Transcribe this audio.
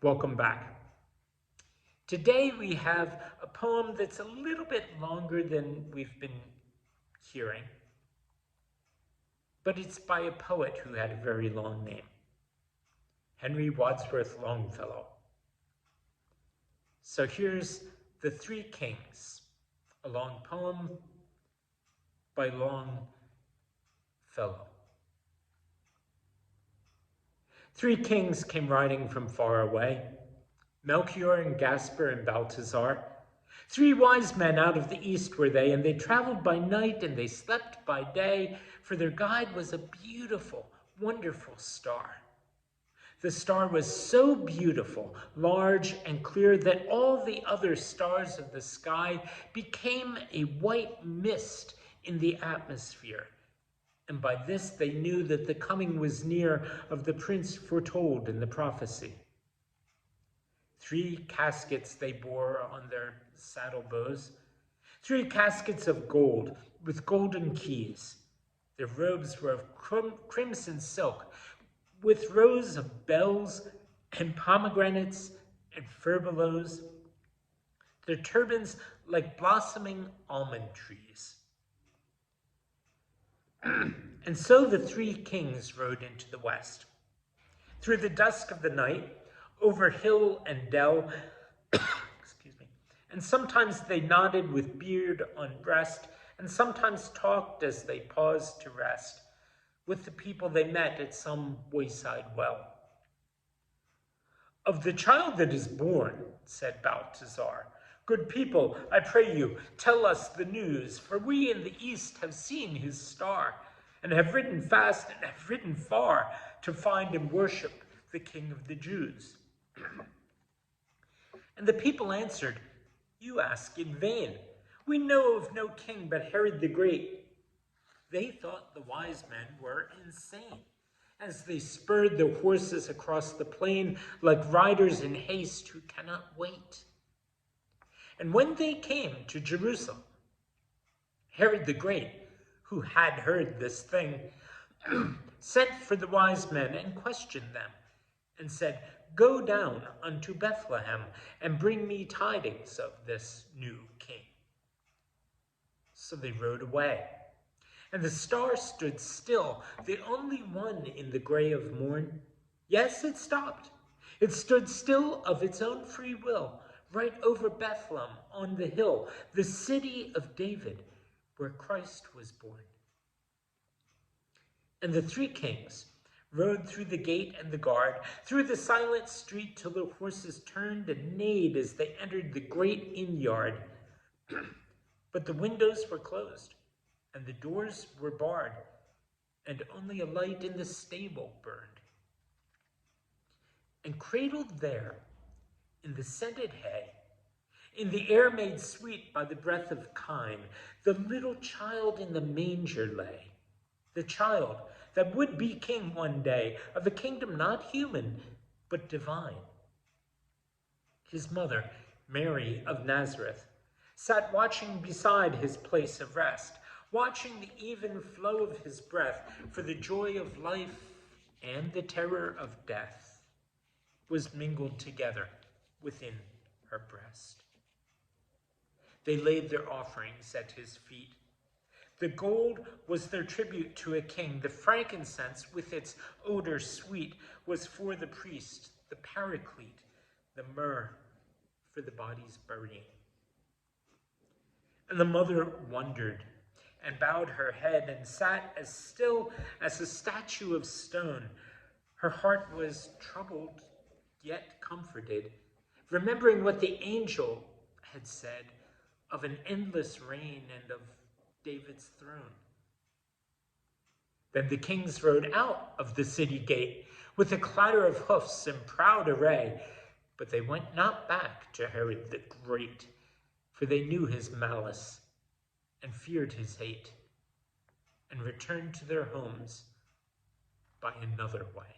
Welcome back. Today we have a poem that's a little bit longer than we've been hearing, but it's by a poet who had a very long name, Henry Wadsworth Longfellow. So here's The Three Kings, a long poem by Longfellow. Three kings came riding from far away, Melchior and Gaspar and Balthazar. Three wise men out of the east were they, and they traveled by night and they slept by day, for their guide was a beautiful, wonderful star. The star was so beautiful, large and clear that all the other stars of the sky became a white mist in the atmosphere. And by this they knew that the coming was near of the prince foretold in the prophecy. Three caskets they bore on their saddle bows, three caskets of gold with golden keys. Their robes were of crimson silk, with rows of bells and pomegranates and furbelows. Their turbans like blossoming almond trees. And so the three kings rode into the west. Through the dusk of the night, over hill and dell, excuse me, and sometimes they nodded with beard on breast, and sometimes talked as they paused to rest, with the people they met at some wayside well. Of the child that is born, said Balthazar, good people, I pray you, tell us the news, for we in the east have seen his star, and have ridden fast and have ridden far to find and worship the King of the Jews. And the people answered, you ask in vain. We know of no king but Herod the Great. They thought the wise men were insane, as they spurred their horses across the plain like riders in haste who cannot wait. And when they came to Jerusalem, Herod the Great, who had heard this thing, sent for the wise men and questioned them, and said, go down unto Bethlehem, and bring me tidings of this new king. So they rode away, and the star stood still, the only one in the gray of morn. Yes, it stopped. It stood still of its own free will, right over Bethlehem on the hill, the city of David, where Christ was born. And the three kings rode through the gate and the guard, through the silent street till the horses turned and neighed as they entered the great inn yard. But the windows were closed, and the doors were barred, and only a light in the stable burned. And cradled there, in the scented hay, in the air made sweet by the breath of kine, the little child in the manger lay, the child that would be king one day of a kingdom not human, but divine. His mother, Mary of Nazareth, sat watching beside his place of rest, watching the even flow of his breath, for the joy of life and the terror of death was mingled together within her breast. They laid their offerings at his feet. The gold was their tribute to a king. The frankincense, with its odor sweet, was for the priest, the paraclete, the myrrh for the body's burying. And the mother wondered and bowed her head and sat as still as a statue of stone. Her heart was troubled, yet comforted, remembering what the angel had said of an endless reign and of David's throne. Then the kings rode out of the city gate with a clatter of hoofs and proud array, but they went not back to Herod the Great, for they knew his malice and feared his hate, and returned to their homes by another way.